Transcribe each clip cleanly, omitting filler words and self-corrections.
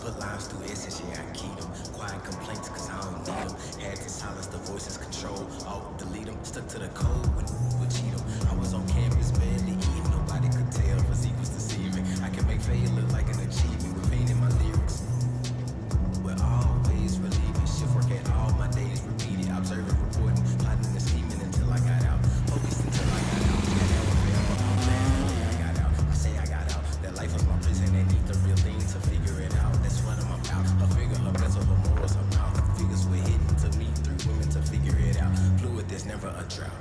Put lines through essence, yeah, I keep them. Quiet complaints, cause I don't need them. Had to silence the voices, control, alt, delete them. Stuck to the code when would cheat them. I was on campus, barely eating. Nobody could tell, physique was deceiving. I can make failure look like an achievement with pain in my lyrics. We're always relieving. Shift work at all my days repeated. Observing, reporting, plotting and scheming until I got out. Focused until I got out. And never forever. I'm glad I got out. I say I got out. That life was my prison and need the real thing to figure it out. That's what I'm about. Her figure, her mental, her morals, her mouth. Figures were hidden to me through women to figure it out. Fluid, there's never a drought.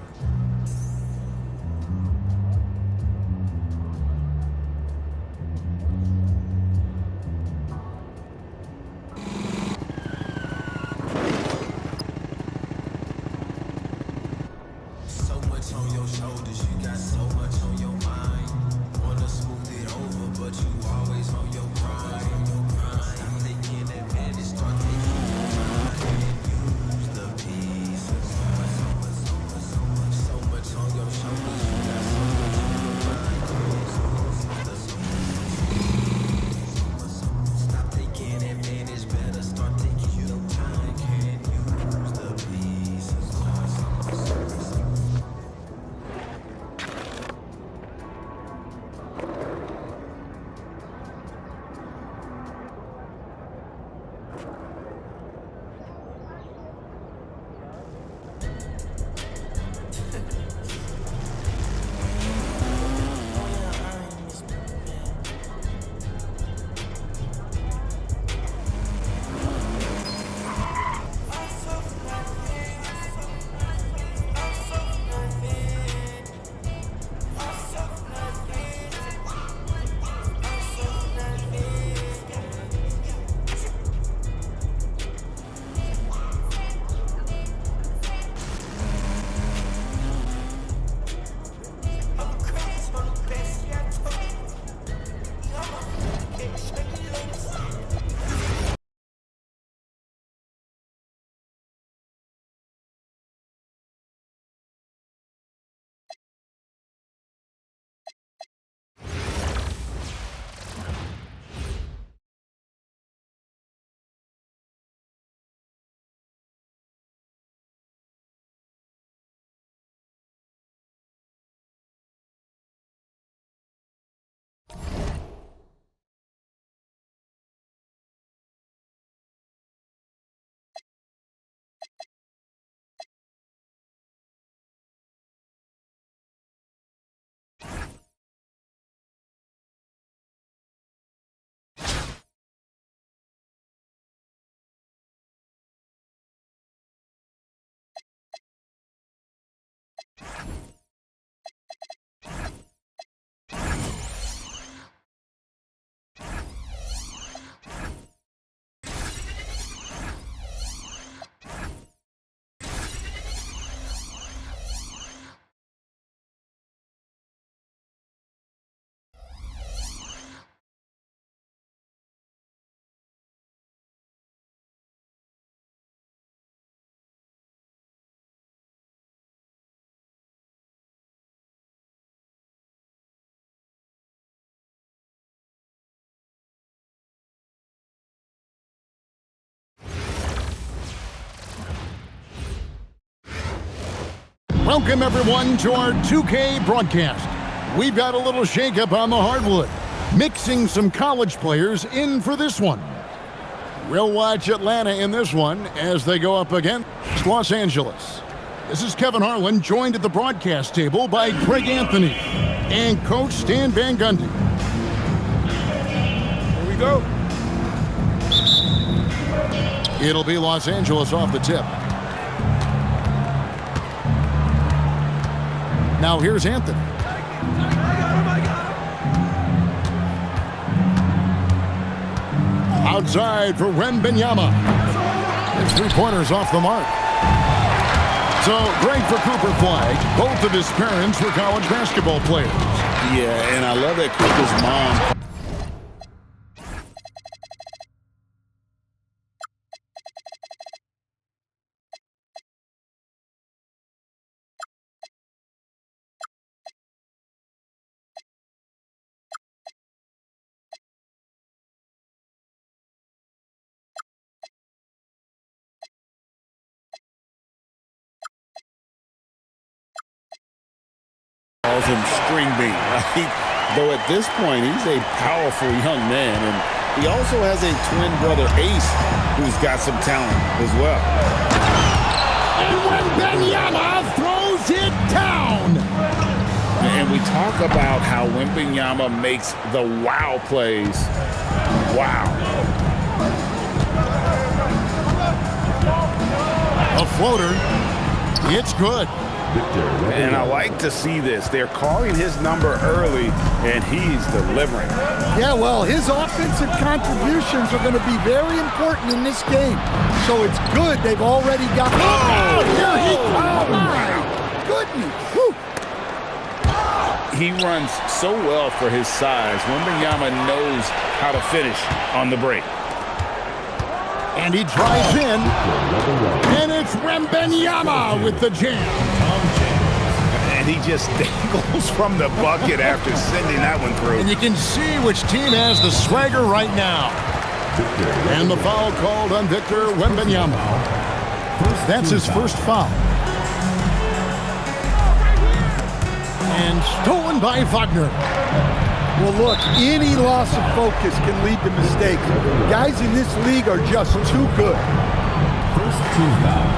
So much on your shoulders, you got so much on your mind. Wanna smooth it over, but you always on your grind. Stop taking advantage, start taking your time and use the pieces. So much on your shoulders, you got so much on your mind. Stop taking advantage, better start taking your time and use the pieces. Welcome, everyone, to our 2K broadcast. We've got a little shakeup on the hardwood, mixing some college players in for this one. We'll watch Atlanta in this one as they go up against Los Angeles. This is Kevin Harlan, joined at the broadcast table by Greg Anthony and Coach Stan Van Gundy. Here we go. It'll be Los Angeles off the tip. Now here's Anthony. Outside for Wembanyama. His three-pointers off the mark. So great for Cooper Flagg. Both of his parents were college basketball players. Yeah, and I love that Cooper's mom calls him string bean. Right? Though at this point, he's a powerful young man, and he also has a twin brother, Ace, who's got some talent as well. And Wembanyama throws it down. And we talk about how Wembanyama makes the wow plays. Wow. A floater. It's good. And I like to see this. They're calling his number early, and he's delivering. Yeah, well, his offensive contributions are going to be very important in this game. So it's good they've already got... Oh, here he comes! My goodness! Whew. He runs so well for his size. Wembanyama knows how to finish on the break. And he drives in. And it's Wembanyama with the jam. And he just dangles from the bucket after sending that one through. And you can see which team has the swagger right now. And the foul called on Victor Wembanyama. That's his first foul. And stolen by Wagner. Well, look, any loss of focus can lead to mistakes. Guys in this league are just too good. First team foul.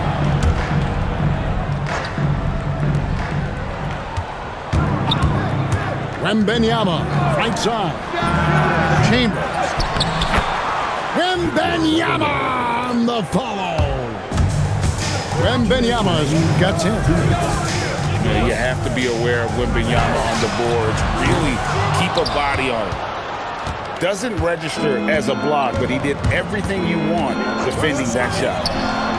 Wembanyama, right side. Chambers. Wembanyama on the follow. Wembanyama gets in. You have to be aware of Wembanyama on the boards. Really keep a body on it. Doesn't register as a block, but he did everything you want defending that shot.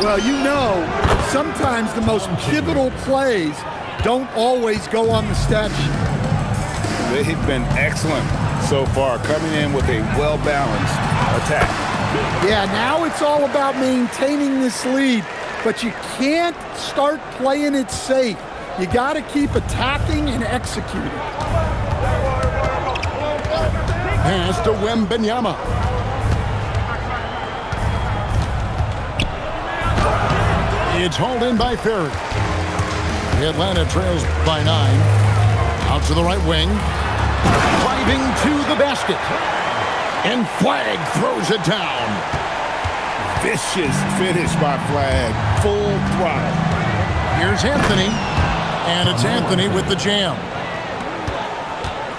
Well, you know, sometimes the most pivotal plays don't always go on the stat sheet. They've been excellent so far, coming in with a well-balanced attack. Yeah, now it's all about maintaining this lead, but you can't start playing it safe. You got to keep attacking and executing. Pass to Wembanyama. It's hauled in by Ferry. The Atlanta trails by 9. Out to the right wing. Driving to the basket. And Flag throws it down. Vicious finish by Flag. Full throttle. Here's Anthony. And it's Anthony with the jam.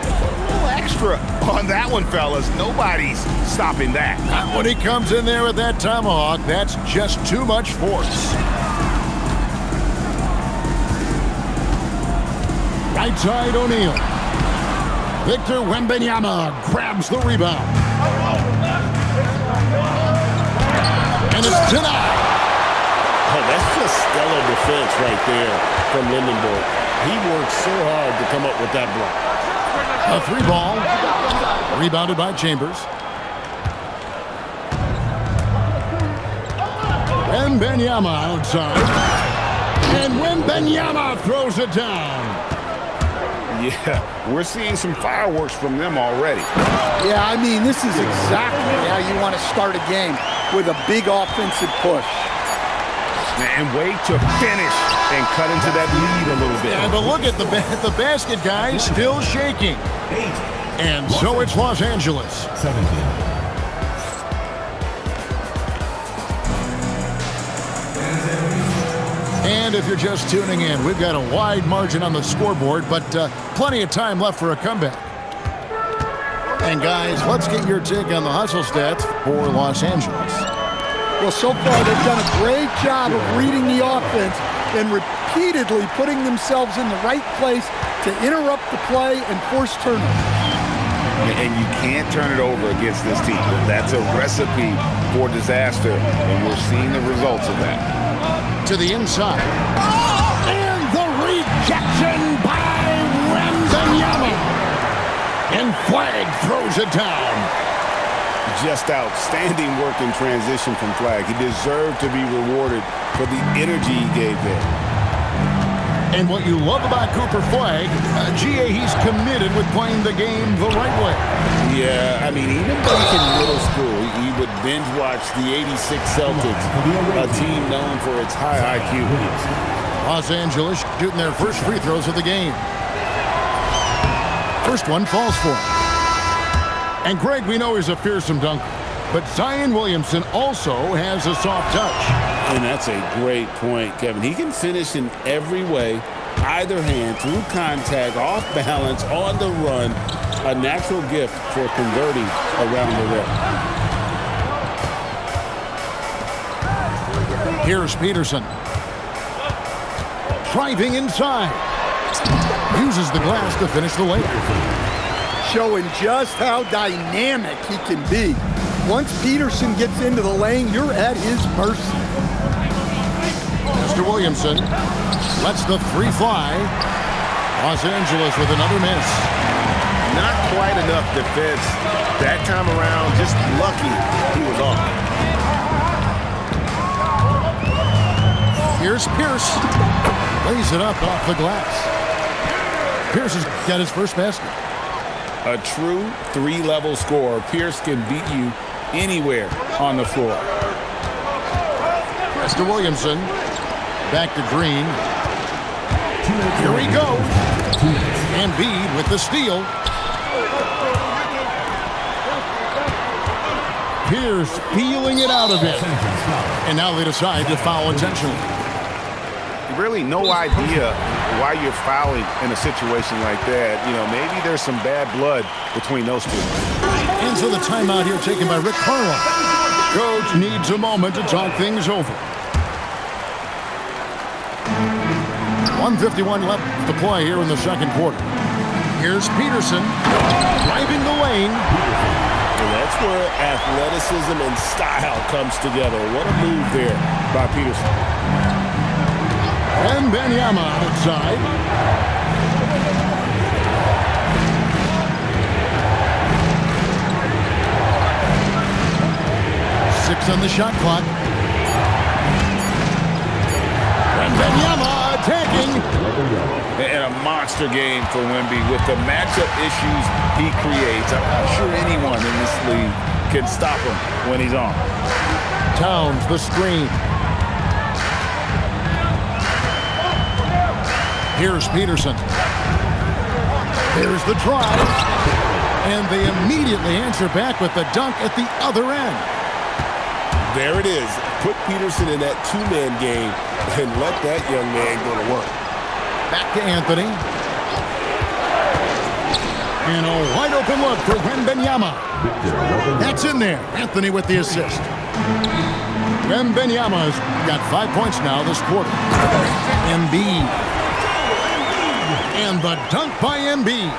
A little extra on that one, fellas. Nobody's stopping that. When he comes in there with that tomahawk, that's just too much force. Right side O'Neal. Victor Wembanyama grabs the rebound. And it's denied. Oh, that's just stellar defense right there from Lindenberg. He worked so hard to come up with that block. A 3-ball. Rebounded by Chambers. Wembanyama outside. And Wembanyama throws it down. Yeah, we're seeing some fireworks from them already. Yeah, I mean, this is exactly how you want to start a game, with a big offensive push. And way to finish and cut into that lead a little bit. Yeah, but look at the basket, guys, still shaking. And so it's Los Angeles. 17. And if you're just tuning in, we've got a wide margin on the scoreboard, but plenty of time left for a comeback. And guys, let's get your take on the hustle stats for Los Angeles. Well, so far they've done a great job of reading the offense and repeatedly putting themselves in the right place to interrupt the play and force turnovers. And you can't turn it over against this team. That's a recipe for disaster, and we're seeing the results of that. To the inside. And the rejection by Wembanyama. And Flag throws it down. Just outstanding work in transition from Flag. He deserved to be rewarded for the energy he gave there. And what you love about Cooper Flag, he's committed with playing the game the right way. Yeah, I mean, even back in middle school, he would binge watch the '86 Celtics, a team known for its high IQ. Los Angeles shooting their first free throws of the game. First one falls for him. And Greg, we know he's a fearsome dunker, but Zion Williamson also has a soft touch. And that's a great point, Kevin. He can finish in every way, either hand, through contact, off balance, on the run. A natural gift for converting around the rim. Here's Peterson. Driving inside. Uses the glass to finish the lane. Showing just how dynamic he can be. Once Peterson gets into the lane, you're at his mercy. Mr. Williamson lets the three fly. Los Angeles with another miss. Not quite enough defense that time around. Just lucky he was off. Here's Pierce. Lays it up off the glass. Pierce has got his first basket. A true three-level scorer. Pierce can beat you anywhere on the floor. Mr. Williamson back to Green. Here he goes. Embiid with the steal. Pierce feeling it out of it. And now they decide to foul intentionally. Really no idea why you're fouling in a situation like that. You know, maybe there's some bad blood between those two. And so the timeout here taken by Rick Carlisle. Coach needs a moment to talk things over. 1:51 left to play here in the second quarter. Here's Peterson driving the lane. And that's where athleticism and style comes together. What a move there by Peterson. And Wembanyama outside. Six on the shot clock. Wembanyama attacking. And a monster game for Wemby with the matchup issues he creates. I'm not sure anyone in this league can stop him when he's on. Towns the screen. Here's Peterson. Here's the drive. And they immediately answer back with the dunk at the other end. There it is. Put Peterson in that two-man game and let that young man go to work. Back to Anthony. And a wide open look for Wembanyama. That's in there. Anthony with the assist. Wembanyama's got 5 points now this quarter. Embiid. And the dunk by Embiid.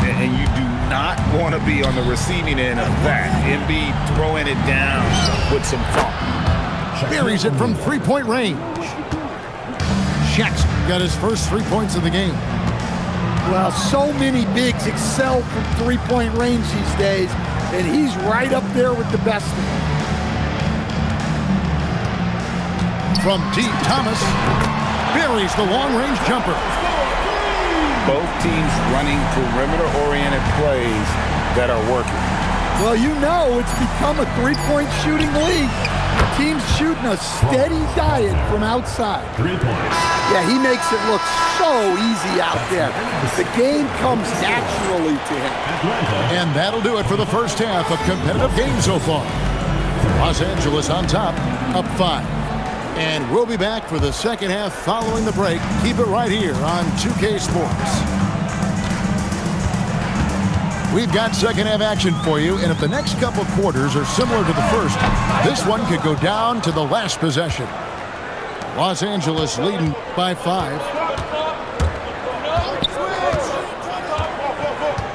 And you do not want to be on the receiving end of that. Embiid throwing it down with some funk. Buries it from three-point range. Shaq's got his first 3 points of the game. Well, so many bigs excel from three-point range these days, and he's right up there with the best of them. From deep, Thomas buries the long-range jumper. Both teams running perimeter-oriented plays that are working. Well, you know it's become a three-point shooting league. Teams shooting a steady diet from outside. 3 points. Yeah, he makes it look so easy out there. The game comes naturally to him. And that'll do it for the first half of competitive games so far. Los Angeles on top, up 5. And we'll be back for the second half following the break. Keep it right here on 2K Sports. We've got second half action for you, and if the next couple quarters are similar to the first, this one could go down to the last possession. Los Angeles leading by 5.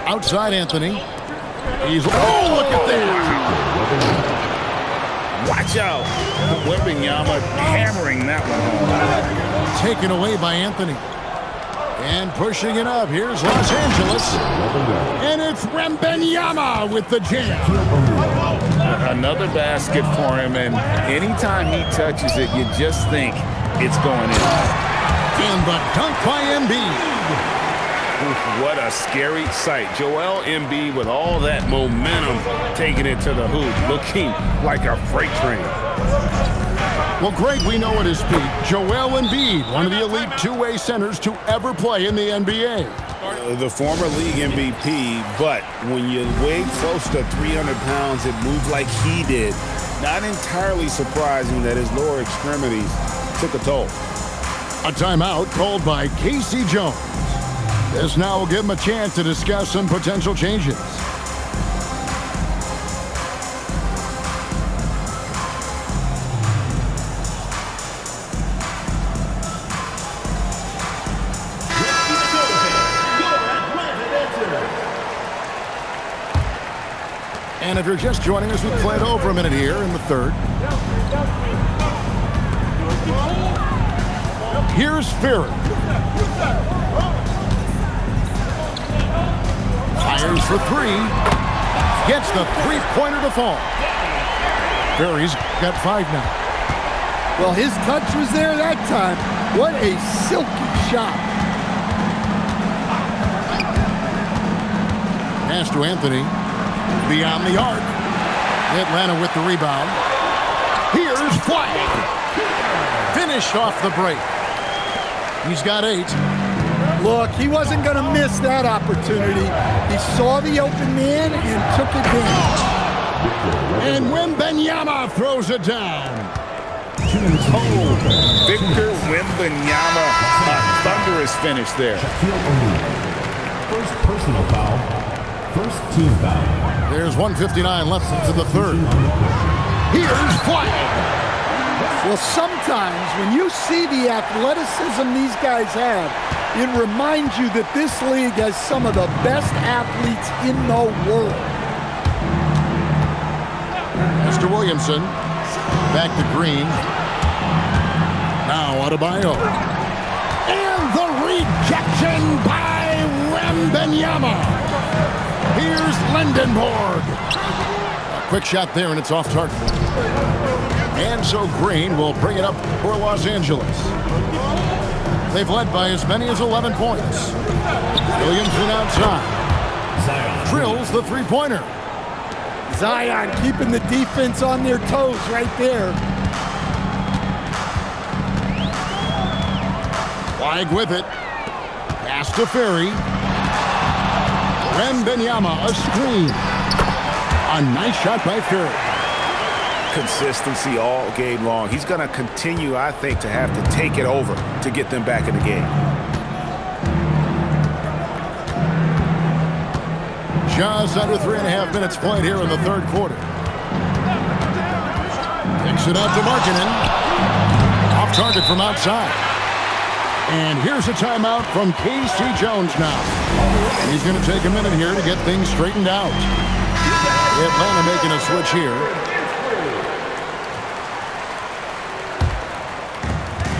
Outside Anthony. He's, oh, look at that. Watch out. Wembanyama hammering that one home. Taken away by Anthony. And pushing it up. Here's Los Angeles. And it's Wembanyama with the jam. Another basket for him, and anytime he touches it, you just think it's going in. And the dunk by Embiid. What a scary sight. Joel Embiid with all that momentum taking it to the hoop, looking like a freight train. Well, Greg, we know at his peak, Joel Embiid, one of the elite two-way centers to ever play in the NBA. The former league MVP, but when you weigh close to 300 pounds, it moves like he did. Not entirely surprising that his lower extremities took a toll. A timeout called by Casey Jones. This now will give him a chance to discuss some potential changes. And if you're just joining us, we've played over a minute here in the third. Here's Ferry. Fires for three. Gets the three-pointer to fall. Ferry's got 5 now. Well, his touch was there that time. What a silky shot. Pass to Anthony. Beyond the arc. Atlanta with the rebound. Here's Flag. Finished off the break. He's got 8. Look, he wasn't going to miss that opportunity. He saw the open man and took advantage. And Wembanyama throws it down. Victor Wembanyama, a thunderous finish there. First personal foul. First team foul. There's 1:59 left to the third. Here's Flag. Well, sometimes when you see the athleticism these guys have, it reminds you that this league has some of the best athletes in the world. Mr. Williamson. Back to Green. Now Adebayo. And the rejection by Wembanyama. Here's Lindenborg. A quick shot there, and it's off target. And so Green will bring it up for Los Angeles. They've led by as many as 11 points. Williamson outside. Drills the three-pointer. Zion keeping the defense on their toes right there. Flag with it. Pass to Ferry. Wembanyama, a screen. A nice shot by Ferry. Consistency all game long. He's going to continue, I think, to have to take it over to get them back in the game. Just under 3.5 minutes played here in the third quarter. Picks it up to Markkanen. Off target from outside. And here's a timeout from Casey Jones now. He's going to take a minute here to get things straightened out. Atlanta making a switch here.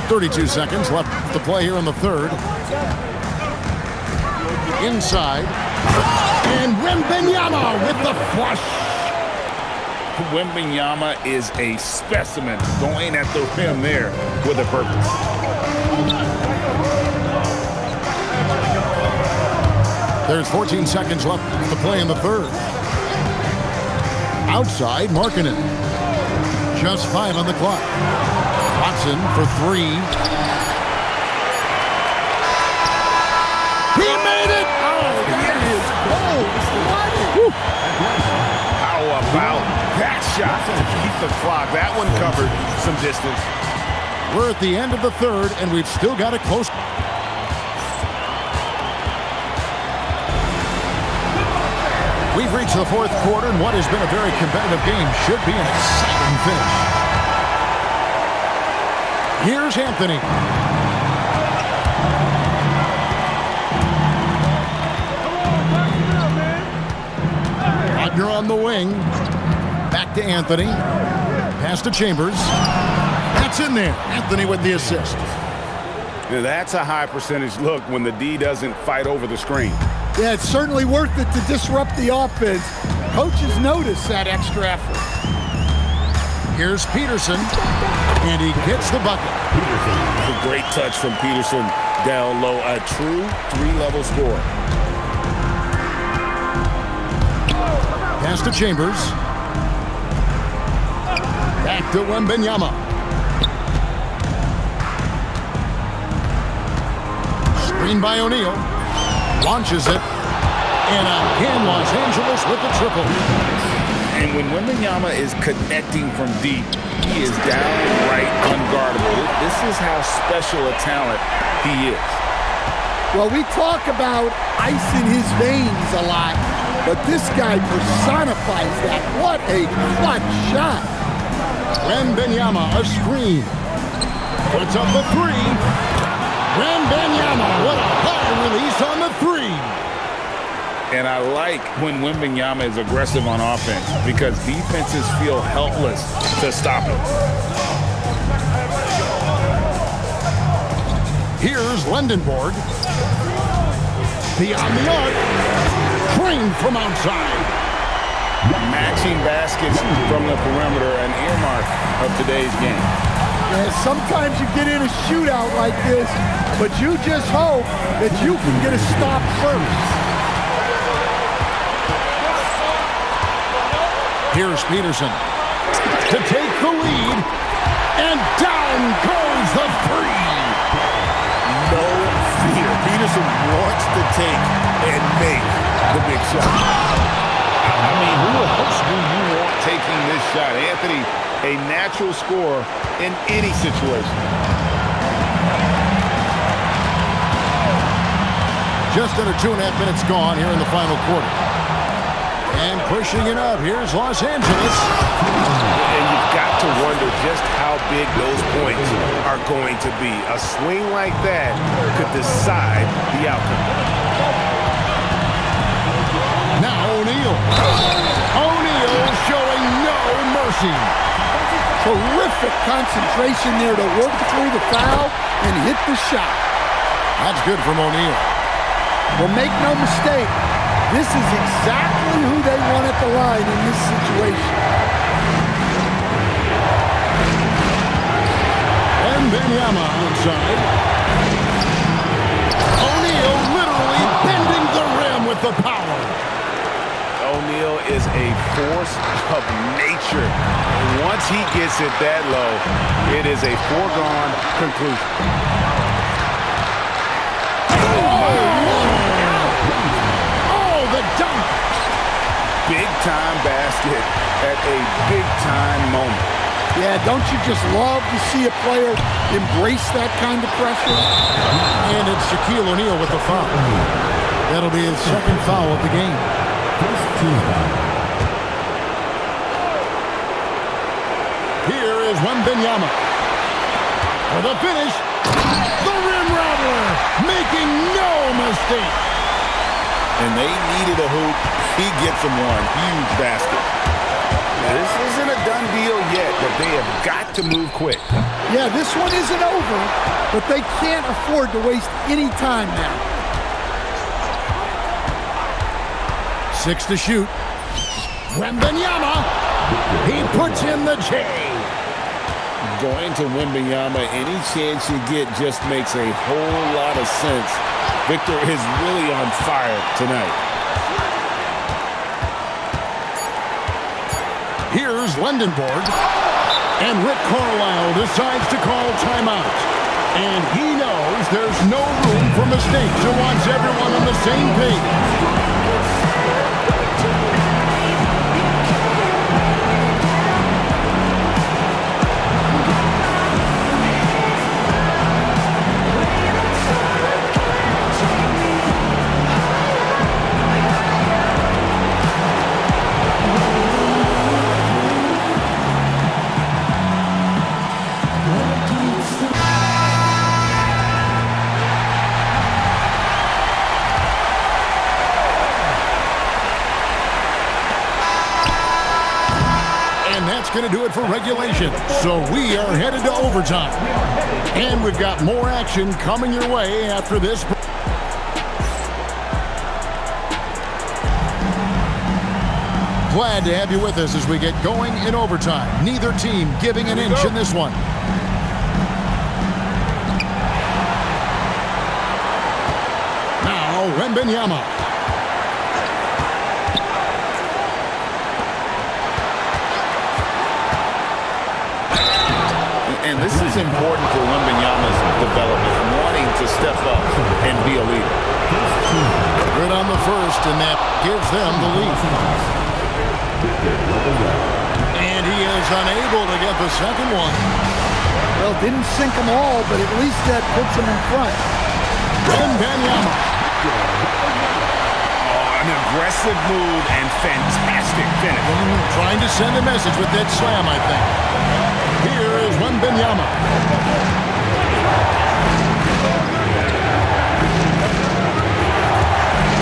32 seconds left to play here in the third. Inside. And Wembanyama with the flush. Wembanyama is a specimen going at the rim there with a purpose. There's 14 seconds left to play in the third. Outside, Markkanen. Just 5 on the clock. Watson for 3. He made it! Oh, that is cold. How about that shot to keep the clock? That one covered some distance. We're at the end of the third, and we've still got a close. We've reached the fourth quarter, and what has been a very competitive game should be an exciting finish. Here's Anthony. Wagner on the wing. Back to Anthony. Pass to Chambers. That's in there. Anthony with the assist. Now, that's a high percentage look when the D doesn't fight over the screen. Yeah, it's certainly worth it to disrupt the offense. Coaches notice that extra effort. Here's Peterson, and he gets the bucket. A great touch from Peterson down low. A true 3-level score. Pass to Chambers. Back to Wembanyama. Screen by O'Neal. Launches it. And again, Los Angeles with the triple. And when Wembanyama is connecting from deep, he is downright unguardable. This is how special a talent he is. Well, we talk about ice in his veins a lot, but this guy personifies that. What a clutch shot. Wembanyama, a screen. Puts up the three. Wembanyama, what a high release on the three. And I like when Wembanyama is aggressive on offense because defenses feel helpless to stop him. Here's Lendenborg. Beyond the arc. Trained from outside. Matching baskets from the perimeter, an earmark of today's game. Yeah, sometimes you get in a shootout like this, but you just hope that you can get a stop first. Here's Peterson to take the lead, and down goes the three. No fear. Peterson wants to take and make the big shot. I mean, who else do you want taking this shot? Anthony, a natural scorer in any situation. Just under 2.5 minutes gone here in the final quarter. And pushing it up, here's Los Angeles. And you've got to wonder just how big those points are going to be. A swing like that could decide the outcome. Now O'Neal. O'Neal showing no mercy. Terrific concentration there to work through the foul and hit the shot. That's good from O'Neal. Well, make no mistake, this is exactly who they want at the line in this situation. Wembanyama outside. O'Neal literally bending the rim with the power. O'Neal is a force of nature. And once he gets it that low, it is a foregone conclusion. Big-time basket at a big-time moment. Yeah, don't you just love to see a player embrace that kind of pressure? And it's Shaquille O'Neal with the foul. That'll be his second foul of the game. First team foul. Here is Wembanyama. For the finish, the rim rattler, making no mistake. And they needed a hoop. He gets them one. Huge basket. This isn't a done deal yet, but they have got to move quick. Yeah, this one isn't over, but they can't afford to waste any time now. 6 to shoot. Wembanyama. He puts in the J. Going to Wembanyama, any chance you get just makes a whole lot of sense. Victor is really on fire tonight. Here's Lendenborg. And Rick Carlisle decides to call timeout. And he knows there's no room for mistakes. He wants everyone on the same page. Going to do it for regulation. So we are headed to overtime. And we've got more action coming your way after this. Glad to have you with us as we get going in overtime. Neither team giving an inch in this one. Now Wembanyama. And this is important for Wembanyama's development, wanting to step up and be a leader. Good on the first, and that gives them the lead. And he is unable to get the second one. Well, didn't sink them all, but at least that puts them in front. Wembanyama. An aggressive move and fantastic finish. Trying to send a message with that slam, I think. Here is Wembanyama.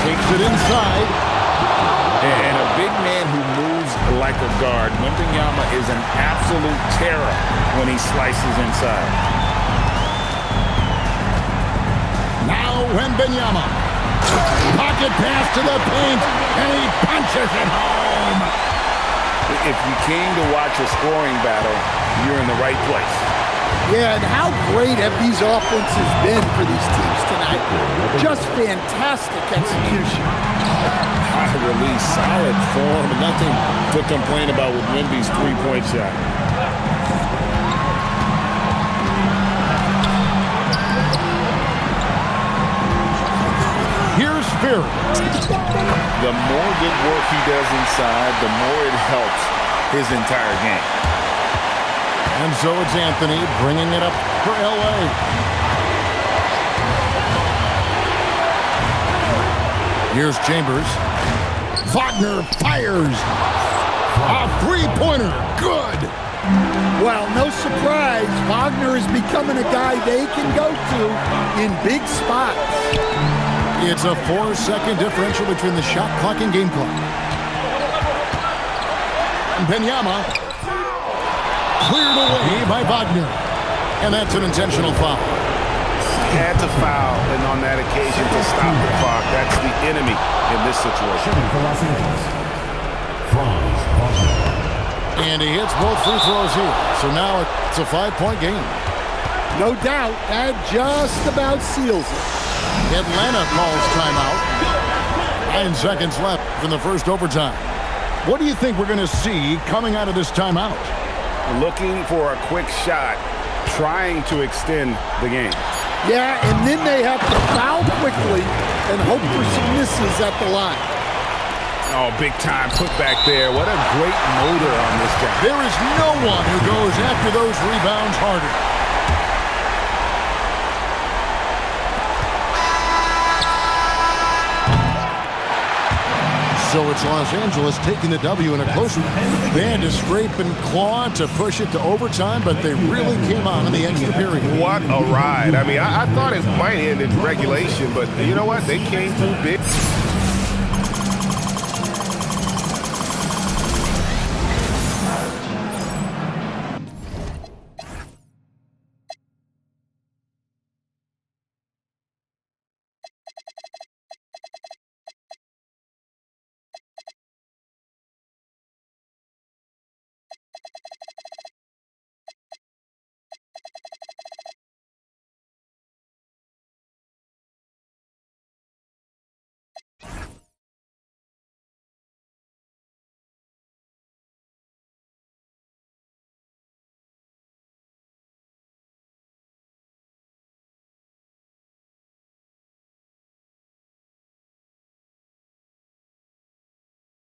Takes it inside. And a big man who moves like a guard. Wembanyama is an absolute terror when he slices inside. Now Wembanyama. Pocket pass to the paint, and he punches it home. If you came to watch a scoring battle, you're in the right place. Yeah, and how great have these offenses been for these teams tonight? Just fantastic execution. High release, solid form, nothing to complain about with Wemby's three-point shot. Here's Fury. The more good work he does inside, the more it helps his entire game. And so it's Anthony bringing it up for L.A. Here's Chambers. Wagner fires. A three-pointer. Good. Well, no surprise, Wagner is becoming a guy they can go to in big spots. It's a 4-second differential between the shot clock and game clock. Wembanyama cleared away by Wagner. And that's an intentional foul. Had to foul, and on that occasion to stop the clock. That's the enemy in this situation. And he hits both free throws here. So now it's a 5-point game. No doubt, that just about seals it. Atlanta calls timeout. 9 seconds left in the first overtime. What do you think we're going to see coming out of this timeout? Looking for a quick shot, trying to extend the game. Yeah, and then they have to foul quickly and hope for some misses at the line. Oh, big time put back there. What a great motor on this guy. There is no one who goes after those rebounds harder. So it's Los Angeles taking the W in a close one. They had to scrape and claw to push it to overtime, but they really came on in the extra period. What a ride. I mean, I thought it might end in regulation, but you know what? They came through big.